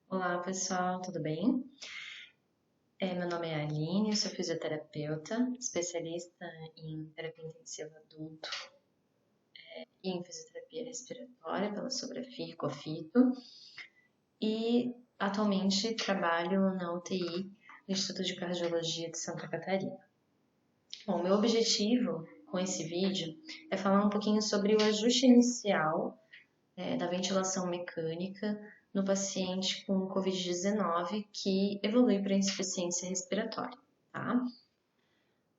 Olá, pessoal, tudo bem? Meu nome é Aline, eu sou fisioterapeuta, especialista em terapia intensiva adulto e em fisioterapia respiratória pela Sobrafir Cofito e atualmente trabalho na UTI do Instituto de Cardiologia de Santa Catarina. Bom, meu objetivo com esse vídeo é falar um pouquinho sobre o ajuste inicial da ventilação mecânica no paciente com Covid-19 que evolui para insuficiência respiratória, tá?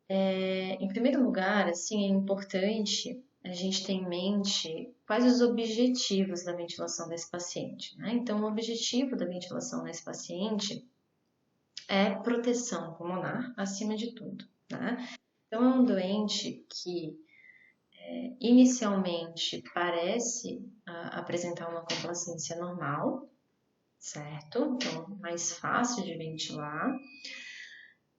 Em primeiro lugar, assim, é importante a gente ter em mente quais os objetivos da ventilação desse paciente, né? Então, o objetivo da ventilação nesse paciente é proteção pulmonar acima de tudo, né? Então, é um doente que inicialmente parece apresentar uma complacência normal, certo? Então, mais fácil de ventilar,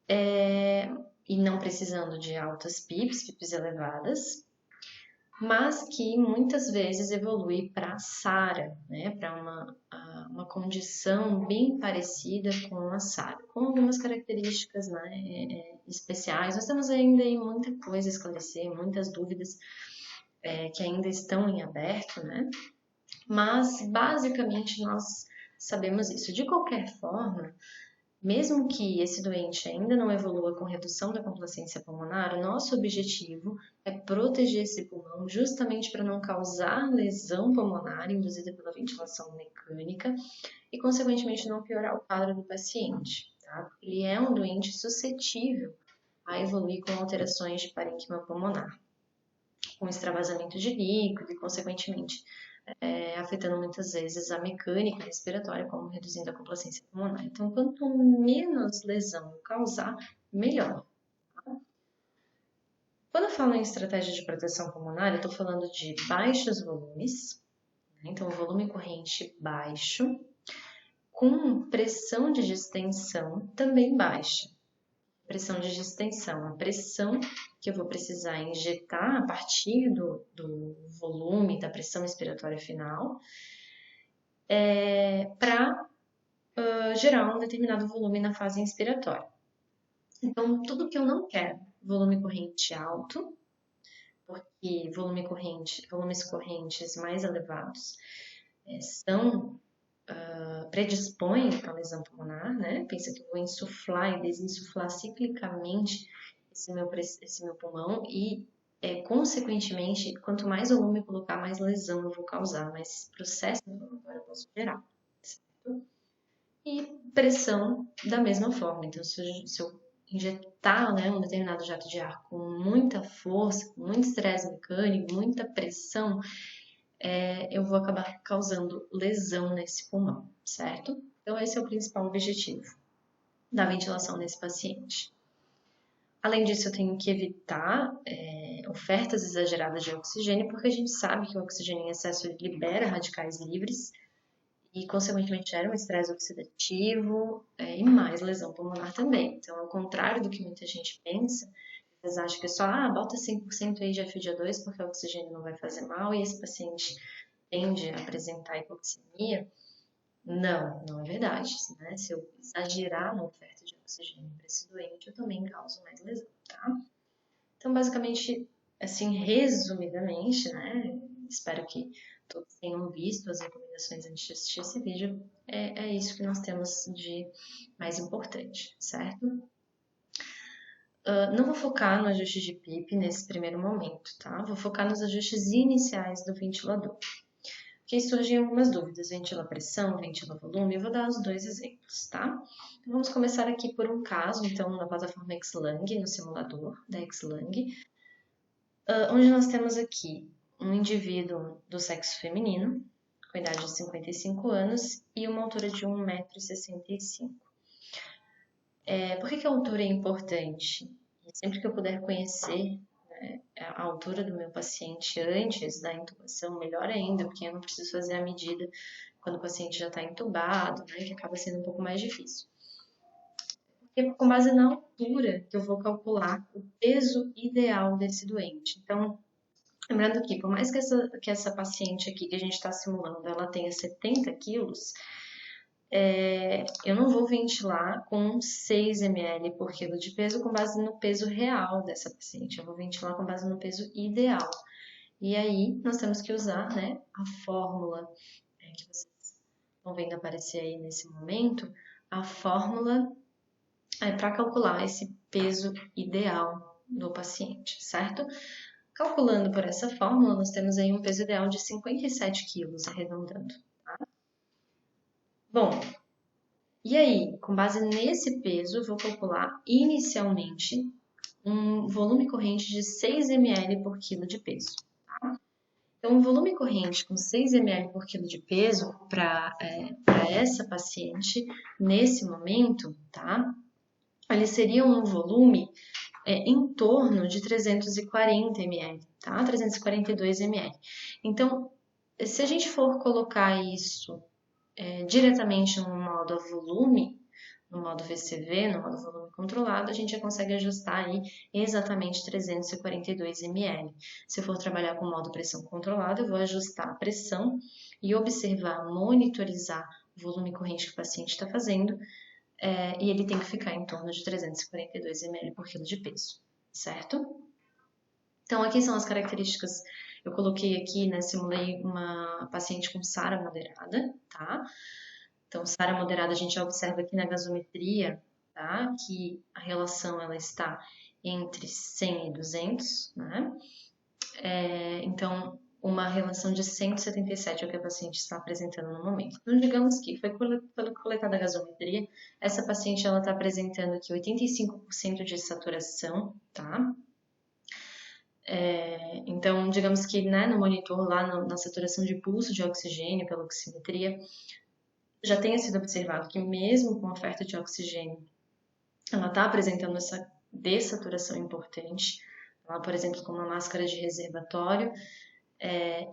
e não precisando de altas PIPs elevadas, mas que muitas vezes evolui para SARA, né? Para uma condição bem parecida com a SARA, com algumas características, né, especiais. Nós temos ainda aí muita coisa a esclarecer, muitas dúvidas que ainda estão em aberto, né? Mas basicamente nós sabemos isso. De qualquer forma, mesmo que esse doente ainda não evolua com redução da complacência pulmonar, o nosso objetivo é proteger esse pulmão justamente para não causar lesão pulmonar induzida pela ventilação mecânica e, consequentemente, não piorar o quadro do paciente. Tá? Ele é um doente suscetível a evoluir com alterações de parênquima pulmonar, com extravasamento de líquido e, consequentemente, afetando muitas vezes a mecânica respiratória, como reduzindo a complacência pulmonar. Então, quanto menos lesão eu causar, melhor. Quando eu falo em estratégia de proteção pulmonar, eu estou falando de baixos volumes, né? Então, volume corrente baixo, com pressão de distensão também baixa. Pressão de distensão, a pressão que eu vou precisar injetar a partir do volume da pressão expiratória final, para gerar um determinado volume na fase inspiratória. Então, tudo que eu não quero, volume corrente alto, porque volumes correntes mais elevados predispõem para lesão pulmonar, né? Pensa que eu vou insuflar e desinsuflar ciclicamente esse meu pulmão e, consequentemente, quanto mais volume eu colocar, mais lesão eu vou causar, mais processo inflamatório eu posso gerar, certo? E pressão da mesma forma. Então, se eu injetar, né, um determinado jato de ar com muita força, com muito estresse mecânico, muita pressão, eu vou acabar causando lesão nesse pulmão, certo? Então, esse é o principal objetivo da ventilação nesse paciente. Além disso, eu tenho que evitar ofertas exageradas de oxigênio, porque a gente sabe que o oxigênio em excesso libera radicais livres e, consequentemente, gera um estresse oxidativo e mais lesão pulmonar também. Então, ao contrário do que muita gente pensa, eles acham que é só, bota 100% aí de FiO2 porque o oxigênio não vai fazer mal e esse paciente tende a apresentar hipoxemia. Não, não é verdade, né? Se eu exagerar na oferta de oxigênio para esse doente, eu também causo mais lesão, tá? Então, basicamente, assim, resumidamente, né? Espero que todos tenham visto as recomendações antes de assistir esse vídeo. É isso que nós temos de mais importante, certo? Não vou focar no ajuste de PIP nesse primeiro momento, tá? Vou focar nos ajustes iniciais do ventilador. Porque surgem algumas dúvidas, ventila pressão, ventila volume, eu vou dar os dois exemplos, tá? Então, vamos começar aqui por um caso, então, na plataforma Xlang, no simulador da Xlang, onde nós temos aqui um indivíduo do sexo feminino, com idade de 55 anos e uma altura de 1,65 m. Por que a altura é importante? Sempre que eu puder conhecer a altura do meu paciente antes da intubação, melhor ainda, porque eu não preciso fazer a medida quando o paciente já está entubado, né, que acaba sendo um pouco mais difícil. Porque com base na altura que eu vou calcular o peso ideal desse doente. Então, lembrando que, por mais que essa paciente aqui que a gente está simulando, ela tenha 70 quilos, eu não vou ventilar com 6 ml por quilo de peso com base no peso real dessa paciente. Eu vou ventilar com base no peso ideal. E aí, nós temos que usar, né, a fórmula que vocês estão vendo aparecer aí nesse momento, a fórmula para calcular esse peso ideal do paciente, certo? Calculando por essa fórmula, nós temos aí um peso ideal de 57 quilos, arredondando. Tá? Bom, e aí, com base nesse peso, eu vou calcular inicialmente um volume corrente de 6 ml por quilo de peso. Tá? Então, um volume corrente com 6 ml por quilo de peso para essa paciente, nesse momento, tá? Ele seria um volume em torno de 340 ml, tá? 342 ml. Então, se a gente for colocar isso diretamente no modo a volume, no modo VCV, no modo volume controlado, a gente já consegue ajustar aí exatamente 342 ml. Se eu for trabalhar com modo pressão controlada, eu vou ajustar a pressão e observar, monitorizar o volume corrente que o paciente está fazendo, e ele tem que ficar em torno de 342 ml por quilo de peso, certo? Então, aqui são as características. Eu coloquei aqui, né, simulei uma paciente com SARA moderada, tá? Então, SARA moderada a gente já observa aqui na gasometria, tá? Que a relação ela está entre 100 e 200, né? Então, uma relação de 177 é o que a paciente está apresentando no momento. Então, digamos que foi coletada a gasometria, essa paciente ela está apresentando aqui 85% de saturação, tá? Então, digamos que né, no monitor lá na saturação de pulso de oxigênio pela oximetria, já tenha sido observado que mesmo com oferta de oxigênio, ela está apresentando essa dessaturação importante, ela, por exemplo, com uma máscara de reservatório,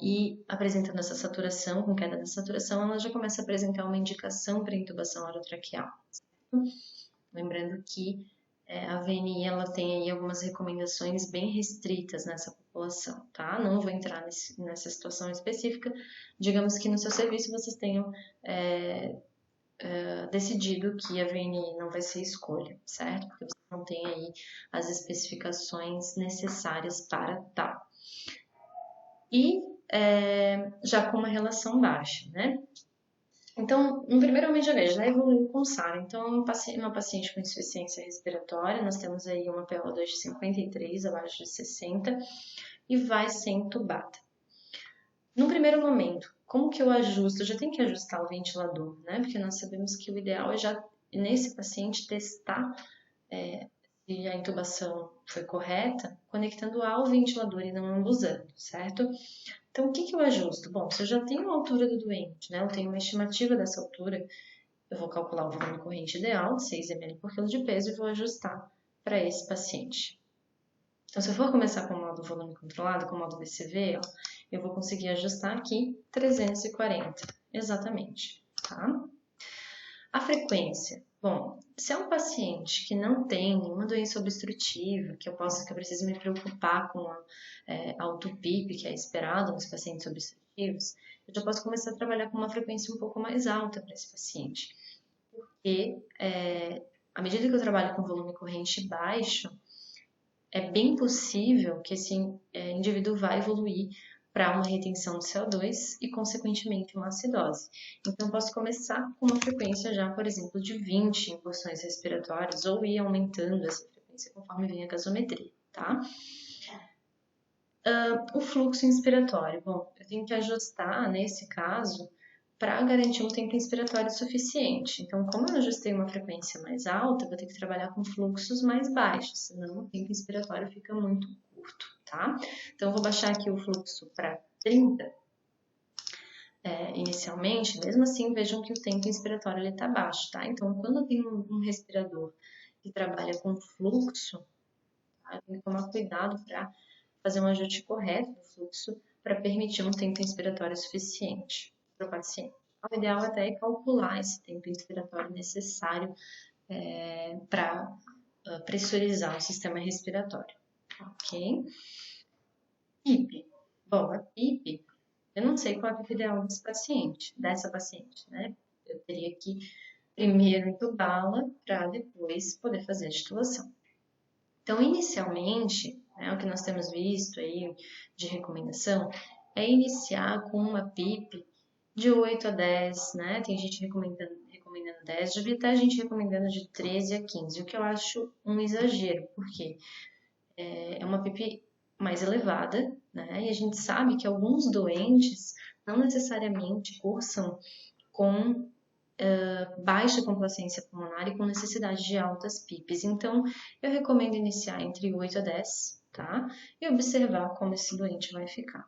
e apresentando essa saturação, com queda da saturação, ela já começa a apresentar uma indicação para intubação orotraqueal. Certo? Lembrando que a VNI ela tem aí algumas recomendações bem restritas nessa população, tá? Não vou entrar nessa situação específica. Digamos que no seu serviço vocês tenham decidido que a VNI não vai ser escolha, certo? Porque você não tem aí as especificações necessárias para tal. E já com uma relação baixa, né? Então, no primeiro momento já vejo, já evoluiu com SARA. Então, uma paciente com insuficiência respiratória, nós temos aí uma PO2 de 53, abaixo de 60, e vai ser entubada. No primeiro momento, como que eu ajusto? Eu já tenho que ajustar o ventilador, né? Porque nós sabemos que o ideal é já, nesse paciente, testar se a intubação foi correta, conectando ao ventilador e não ambusando, certo? Então, o que eu ajusto? Bom, se eu já tenho a altura do doente, né? Eu tenho uma estimativa dessa altura, eu vou calcular o volume corrente ideal, 6 ml por quilo de peso, e vou ajustar para esse paciente. Então, se eu for começar com o modo volume controlado, com o modo VCV, ó, eu vou conseguir ajustar aqui 340, exatamente, tá? A frequência. Bom, se é um paciente que não tem nenhuma doença obstrutiva, que eu preciso me preocupar com a auto-PIP, que é esperado nos pacientes obstrutivos, eu já posso começar a trabalhar com uma frequência um pouco mais alta para esse paciente. Porque à medida que eu trabalho com volume corrente baixo, é bem possível que esse indivíduo vai evoluir para uma retenção de CO2 e, consequentemente, uma acidose. Então, eu posso começar com uma frequência já, por exemplo, de 20 em porções respiratórias ou ir aumentando essa frequência conforme vem a gasometria, tá? O fluxo inspiratório. Bom, eu tenho que ajustar, nesse caso, para garantir um tempo inspiratório suficiente. Então, como eu ajustei uma frequência mais alta, eu vou ter que trabalhar com fluxos mais baixos, senão o tempo inspiratório fica muito curto, tá? Então, eu vou baixar aqui o fluxo para 30 inicialmente, mesmo assim, vejam que o tempo inspiratório está baixo, tá? Então, quando eu tenho um respirador que trabalha com fluxo, tá? Eu tenho que tomar cuidado para fazer um ajuste correto do fluxo para permitir um tempo inspiratório suficiente para o paciente. O ideal até é calcular esse tempo inspiratório necessário para pressurizar o sistema respiratório, ok? PIP. Bom, a PIP, eu não sei qual é a PIP ideal dessa paciente, né? Eu teria que primeiro entubá-la para depois poder fazer a titulação. Então, inicialmente, né, o que nós temos visto aí de recomendação é iniciar com uma PIP de 8 a 10, né? Tem gente recomendando 10, já vi até gente recomendando de 13 a 15, o que eu acho um exagero, porque é uma PIP mais elevada, né? E a gente sabe que alguns doentes não necessariamente cursam com baixa complacência pulmonar e com necessidade de altas PIPs. Então, eu recomendo iniciar entre 8 a 10, tá? E observar como esse doente vai ficar,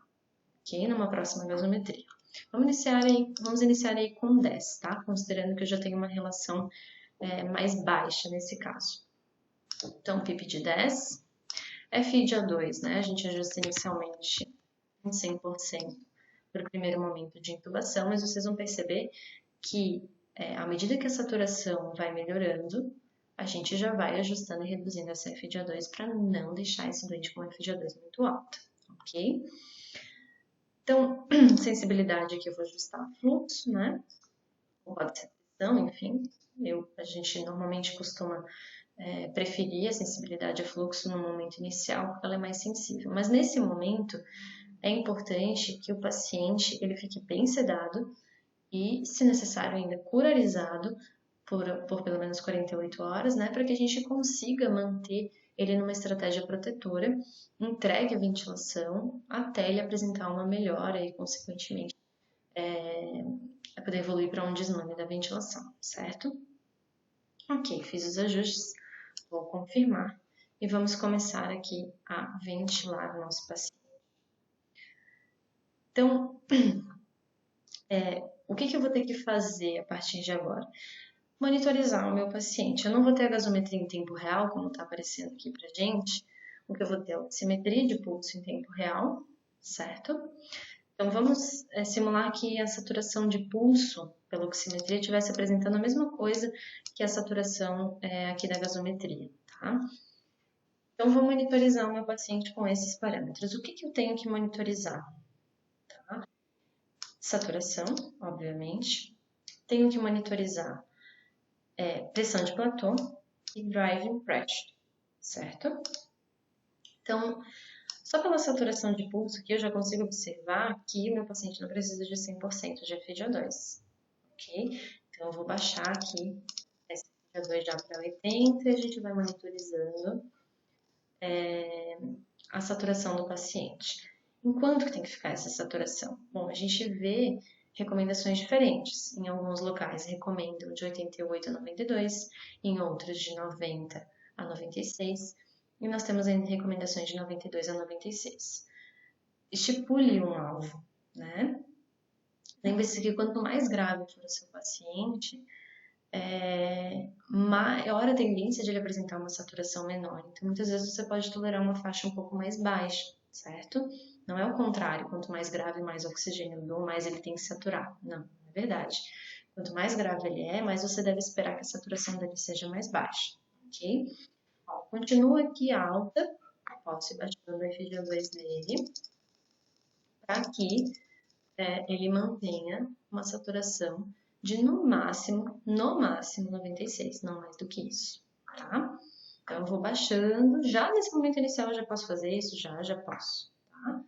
ok? Numa próxima gasometria. Vamos iniciar aí com 10, tá? Considerando que eu já tenho uma relação mais baixa nesse caso. Então, PIP de 10, FIDA2, né? A gente ajusta inicialmente em 100% para o primeiro momento de intubação, mas vocês vão perceber que à medida que a saturação vai melhorando, a gente já vai ajustando e reduzindo essa FIDA2 para não deixar esse doente com FIDA2 muito alta, ok? Então, sensibilidade aqui eu vou ajustar fluxo, né? Ou pode ser pressão, enfim. A gente normalmente costuma preferir a sensibilidade a fluxo no momento inicial, porque ela é mais sensível. Mas nesse momento, é importante que o paciente ele fique bem sedado e, se necessário, ainda curarizado por pelo menos 48 horas, né, para que a gente consiga manter ele numa estratégia protetora, entregue a ventilação até ele apresentar uma melhora e, consequentemente, poder evoluir para um desmame da ventilação, certo? Ok, fiz os ajustes, vou confirmar e vamos começar aqui a ventilar o nosso paciente. Então, o que eu vou ter que fazer a partir de agora? Monitorizar o meu paciente. Eu não vou ter a gasometria em tempo real, como está aparecendo aqui pra gente. O que eu vou ter é a oximetria de pulso em tempo real, certo? Então, vamos simular que a saturação de pulso pela oximetria estivesse apresentando a mesma coisa que a saturação aqui da gasometria, tá? Então, vou monitorizar o meu paciente com esses parâmetros. O que eu tenho que monitorizar? Tá? Saturação, obviamente. Tenho que monitorizar pressão de platô e driving pressure, certo? Então, só pela saturação de pulso aqui eu já consigo observar que o meu paciente não precisa de 100% de FiO2, ok? Então, eu vou baixar aqui esse FiO2 já para 80 e a gente vai monitorizando a saturação do paciente. Em quanto que tem que ficar essa saturação? Bom, a gente vê recomendações diferentes. Em alguns locais recomendam de 88 a 92, em outros de 90 a 96, e nós temos ainda recomendações de 92 a 96. Estipule um alvo, né? Lembre-se que quanto mais grave for o seu paciente, maior a tendência de ele apresentar uma saturação menor. Então, muitas vezes você pode tolerar uma faixa um pouco mais baixa, certo? Não é o contrário, quanto mais grave, mais oxigênio eu dou, mais ele tem que saturar. Não, não é verdade. Quanto mais grave ele é, mais você deve esperar que a saturação dele seja mais baixa, ok? Ó, continua aqui alta, posso ir baixando o FiO2 dele, para que ele mantenha uma saturação de no máximo 96, não mais do que isso, tá? Então, eu vou baixando, já nesse momento inicial eu já posso fazer isso, já posso, tá?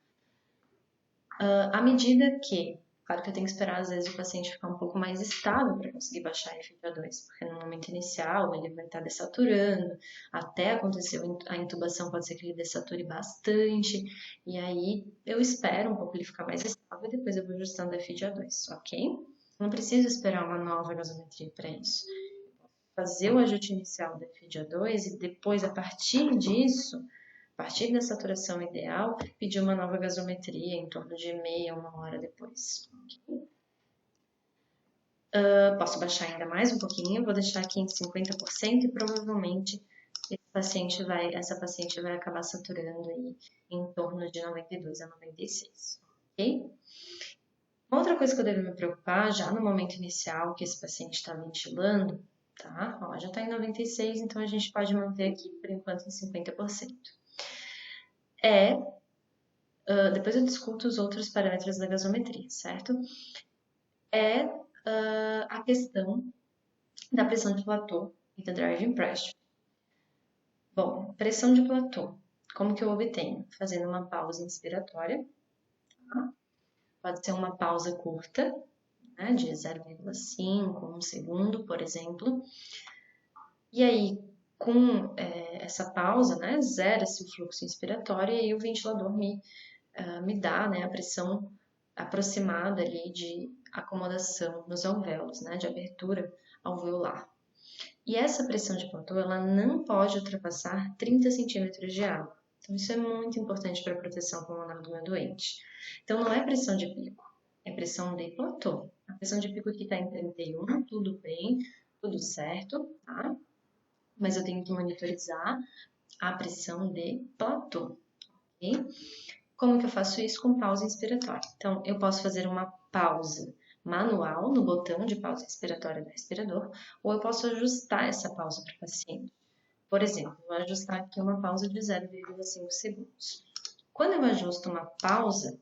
À medida que, claro que eu tenho que esperar às vezes o paciente ficar um pouco mais estável para conseguir baixar a FiO2, porque no momento inicial ele vai estar dessaturando, até acontecer a intubação pode ser que ele dessature bastante, e aí eu espero um pouco ele ficar mais estável e depois eu vou ajustando a FiO2, ok? Não preciso esperar uma nova gasometria para isso. Fazer o ajuste inicial da FiO2 e depois, a partir disso, a partir da saturação ideal, pedir uma nova gasometria em torno de meia, uma hora depois. Okay? Posso baixar ainda mais um pouquinho, vou deixar aqui em 50% e provavelmente essa paciente vai acabar saturando aí em torno de 92 a 96. Ok? Outra coisa que eu devo me preocupar, já no momento inicial que esse paciente está ventilando, tá? Ó, já está em 96, então a gente pode manter aqui por enquanto em 50%. Depois eu discuto os outros parâmetros da gasometria, certo? a questão da pressão de platô e da driving pressure. Bom, pressão de platô. Como que eu obtenho? Fazendo uma pausa inspiratória. Tá? Pode ser uma pausa curta, né, de 0,5, 1 segundo, por exemplo. E aí, com essa pausa, né, zera-se o fluxo inspiratório e aí o ventilador me dá, né, a pressão aproximada ali de acomodação nos alvéolos, né, de abertura alveolar. E essa pressão de platô, ela não pode ultrapassar 30 centímetros de água. Então, isso é muito importante para a proteção pulmonar do meu doente. Então, não é pressão de pico, é pressão de platô. A pressão de pico aqui está em 31, tudo bem, tudo certo, tá? Mas eu tenho que monitorizar a pressão de platô, ok? Como que eu faço isso? Com pausa inspiratória. Então, eu posso fazer uma pausa manual no botão de pausa inspiratória do respirador, ou eu posso ajustar essa pausa para o paciente. Por exemplo, vou ajustar aqui uma pausa de 0,5 segundos. Quando eu ajusto uma pausa,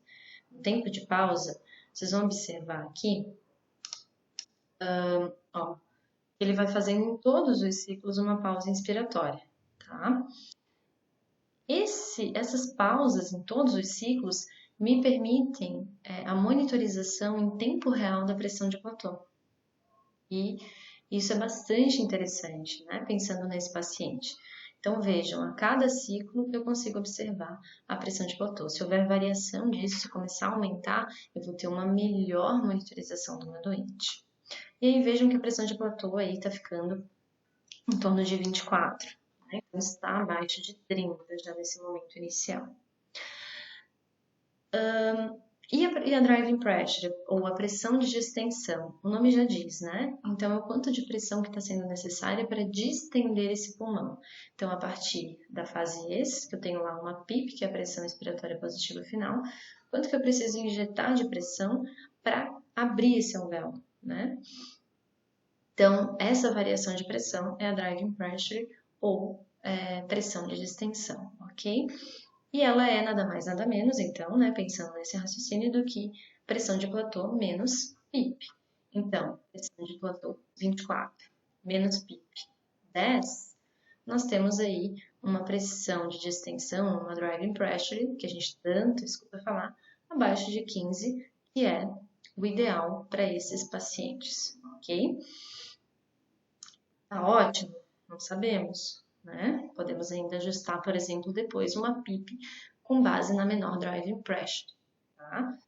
o tempo de pausa, vocês vão observar aqui, ó, ele vai fazendo em todos os ciclos uma pausa inspiratória, tá? Essas pausas em todos os ciclos me permitem a monitorização em tempo real da pressão de platô. E isso é bastante interessante, né? Pensando nesse paciente. Então, vejam, a cada ciclo eu consigo observar a pressão de platô. Se houver variação disso, se começar a aumentar, eu vou ter uma melhor monitorização do meu doente. E aí vejam que a pressão de platô aí está ficando em torno de 24. Né? Então, está abaixo de 30 já nesse momento inicial. E a driving pressure, ou a pressão de distensão? O nome já diz, né? Então, é o quanto de pressão que está sendo necessária para distender esse pulmão. Então, a partir da fase S, que eu tenho lá uma PIP, que é a pressão expiratória positiva final, quanto que eu preciso injetar de pressão para abrir esse alvéolo, né? Então, essa variação de pressão é a driving pressure, ou pressão de distensão, ok? E ela é nada mais nada menos, então, né, pensando nesse raciocínio, do que pressão de platô menos PIP. Então, pressão de platô 24 menos PIP 10, nós temos aí uma pressão de distensão, uma driving pressure, que a gente tanto escuta falar, abaixo de 15, que é o ideal para esses pacientes, ok? Tá ótimo? Não sabemos, né? Podemos ainda ajustar, por exemplo, depois uma PIP com base na menor driving pressure, tá?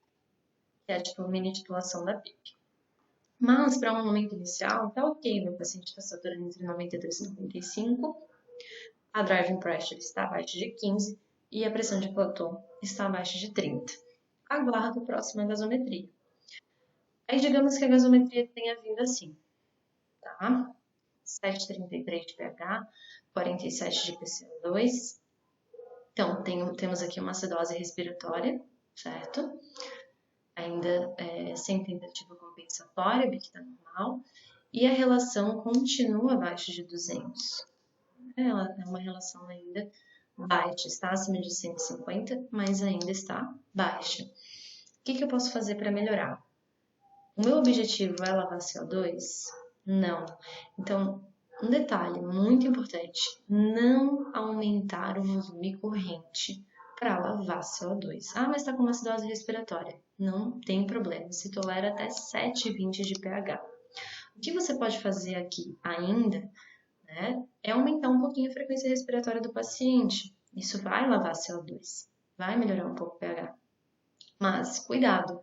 Que é tipo a mini titulação da PIP. Mas para um momento inicial, tá ok, meu paciente está saturando entre 92 e 95, a driving pressure está abaixo de 15 e a pressão de platô está abaixo de 30. Aguardo a próxima gasometria. Aí digamos que a gasometria tenha vindo assim, tá? 7,33 de pH, 47 de PCO2. Então, temos aqui uma acidose respiratória, certo? Ainda sem tentativa compensatória, BIC está normal. E a relação continua abaixo de 200. Ela é uma relação ainda baixa, está acima de 150, mas ainda está baixa. O que eu posso fazer para melhorar? O meu objetivo é lavar CO2? Não. Então, um detalhe muito importante, não aumentar o volume corrente para lavar CO2. Ah, mas está com uma acidose respiratória. Não tem problema, se tolera até 7,20 de pH. O que você pode fazer aqui ainda, né, é aumentar um pouquinho a frequência respiratória do paciente. Isso vai lavar CO2, vai melhorar um pouco o pH. Mas, cuidado,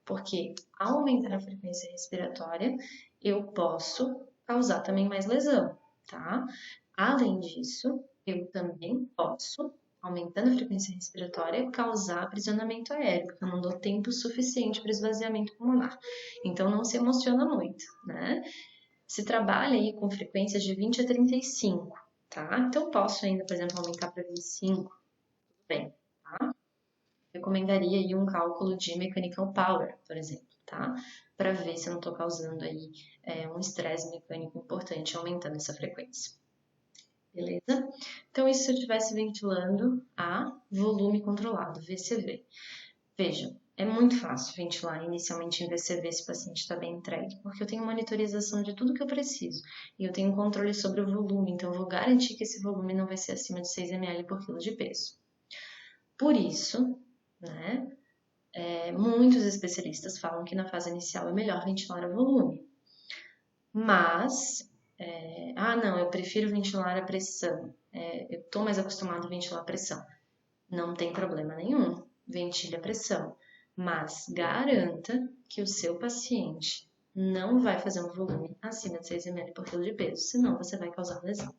porque ao aumentar a frequência respiratória, eu posso causar também mais lesão, tá? Além disso, eu também posso, aumentando a frequência respiratória, causar aprisionamento aéreo, porque eu não dou tempo suficiente para esvaziamento pulmonar. Então, não se emociona muito, né? Se trabalha aí com frequências de 20 a 35, tá? Então, posso ainda, por exemplo, aumentar para 25, tudo bem, tá? Recomendaria aí um cálculo de mechanical power, por exemplo, tá? Para ver se eu não estou causando aí um estresse mecânico importante, aumentando essa frequência. Beleza? Então, isso se eu estivesse ventilando a volume controlado, VCV. Vejam, é muito fácil ventilar inicialmente em VCV se o paciente está bem entregue, porque eu tenho monitorização de tudo que eu preciso e eu tenho controle sobre o volume, então eu vou garantir que esse volume não vai ser acima de 6 ml por quilo de peso. Por isso, né, muitos especialistas falam que na fase inicial é melhor ventilar a volume. Mas, não, eu prefiro ventilar a pressão. Eu estou mais acostumado a ventilar a pressão. Não tem problema nenhum, ventile a pressão. Mas garanta que o seu paciente não vai fazer um volume acima de 6 ml por quilo de peso, senão você vai causar lesão.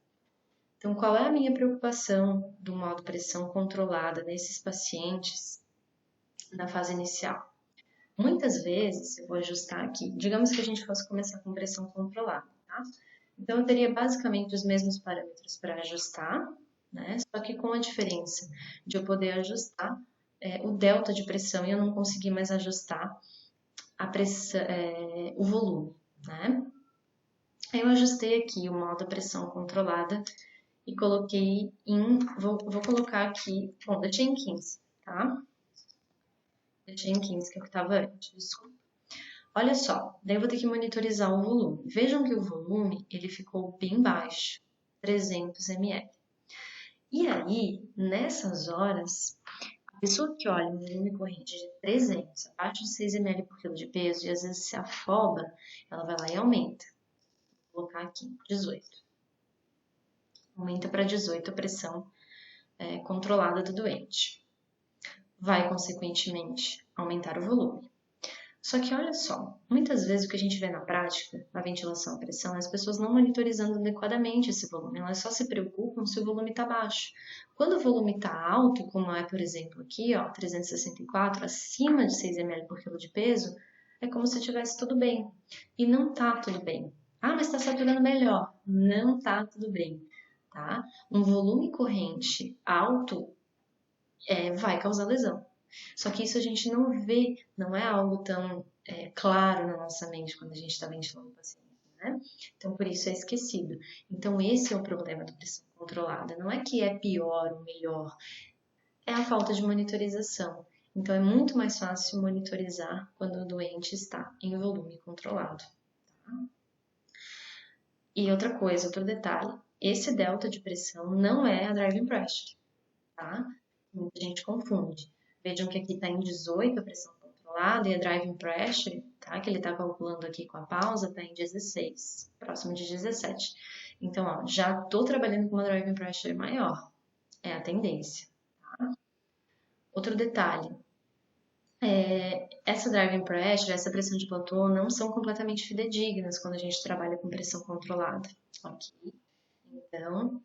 Então, qual é a minha preocupação do modo pressão controlada nesses pacientes na fase inicial? Muitas vezes, eu vou ajustar aqui, digamos que a gente fosse começar com pressão controlada, tá? Então, eu teria basicamente os mesmos parâmetros para ajustar, né? Só que com a diferença de eu poder ajustar o delta de pressão e eu não conseguir mais ajustar a pressão, o volume, né? Aí eu ajustei aqui o modo pressão controlada e coloquei vou colocar aqui, bom, deixei em 15, tá? Deixei em 15, que é o que estava antes, desculpa. Olha só, daí eu vou ter que monitorizar o volume. Vejam que o volume, ele ficou bem baixo, 300 ml. E aí, nessas horas, a pessoa que olha um volume corrente de 300, abaixo de 6 ml por quilo de peso, e às vezes se afoba, ela vai lá e aumenta. Vou colocar aqui, 18. Aumenta para 18 a pressão controlada do doente. Vai, consequentemente, aumentar o volume. Só que olha só, muitas vezes o que a gente vê na prática, na ventilação à pressão, é as pessoas não monitorizando adequadamente esse volume, elas só se preocupam se o volume está baixo. Quando o volume está alto, como é, por exemplo, aqui, ó, 364, acima de 6 ml por quilo de peso, é como se tivesse tudo bem. E não está tudo bem. Ah, mas está saturando melhor. Não está tudo bem, tá? Um volume corrente alto vai causar lesão. Só que isso a gente não vê, não é algo tão claro na nossa mente quando a gente está ventilando o paciente, né? Então, por isso é esquecido. Então, esse é o problema da pressão controlada. Não é que é pior ou melhor, é a falta de monitorização. Então, é muito mais fácil monitorizar quando o doente está em volume controlado. Tá? E outra coisa, outro detalhe, esse delta de pressão não é a driving pressure, tá? Muita gente confunde. Vejam que aqui está em 18 a pressão controlada e a driving pressure, tá? Que ele está calculando aqui com a pausa, está em 16, próximo de 17. Então, ó, já estou trabalhando com uma driving pressure maior. É a tendência. Tá? Outro detalhe. Essa driving pressure, essa pressão de platô não são completamente fidedignas quando a gente trabalha com pressão controlada. Ok? Então,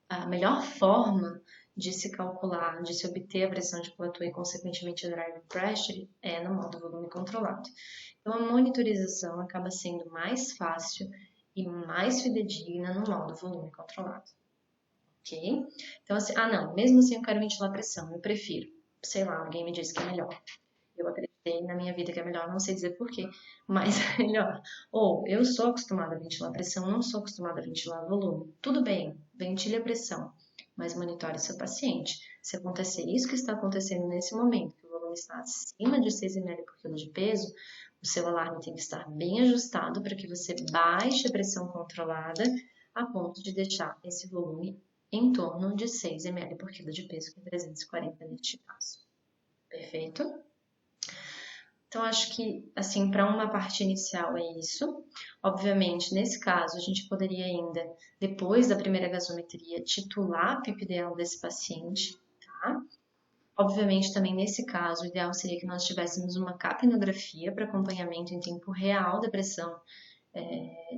a melhor forma de se calcular, de se obter a pressão de platô e, consequentemente, a driving pressure é no modo volume controlado. Então, a monitorização acaba sendo mais fácil e mais fidedigna no modo volume controlado. Ok? Então, assim, não, mesmo assim eu quero ventilar a pressão, eu prefiro. Sei lá, alguém me disse que é melhor. Eu acreditei na minha vida que é melhor, não sei dizer porquê, mas é melhor. Ou eu sou acostumada a ventilar a pressão, não sou acostumada a ventilar volume. Tudo bem, ventile a pressão, mas monitore seu paciente. Se acontecer isso que está acontecendo nesse momento, que o volume está acima de 6 ml por quilo de peso, o seu alarme tem que estar bem ajustado para que você baixe a pressão controlada a ponto de deixar esse volume em torno de 6 ml por quilo de peso, que é 340 neste caso. Perfeito? Então, acho que, assim, para uma parte inicial é isso. Obviamente, nesse caso, a gente poderia ainda, depois da primeira gasometria, titular a PIP ideal desse paciente, tá? Obviamente, também nesse caso, o ideal seria que nós tivéssemos uma capnografia para acompanhamento em tempo real da pressão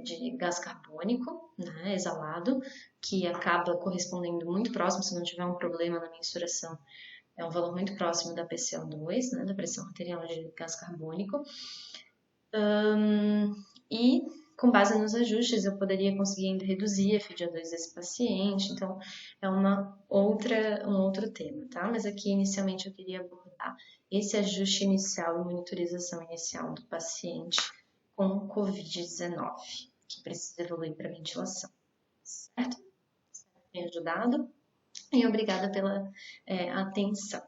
de gás carbônico, né, exalado, que acaba correspondendo muito próximo, se não tiver um problema na mensuração, é um valor muito próximo da PCO2, né, da pressão arterial de gás carbônico. E com base nos ajustes eu poderia conseguir ainda reduzir a FiO2 desse paciente, então é um outro tema, tá? Mas aqui inicialmente eu queria abordar esse ajuste inicial e monitorização inicial do paciente com Covid-19, que precisa evoluir para ventilação, certo? Espero que tenha ajudado e obrigada pela atenção.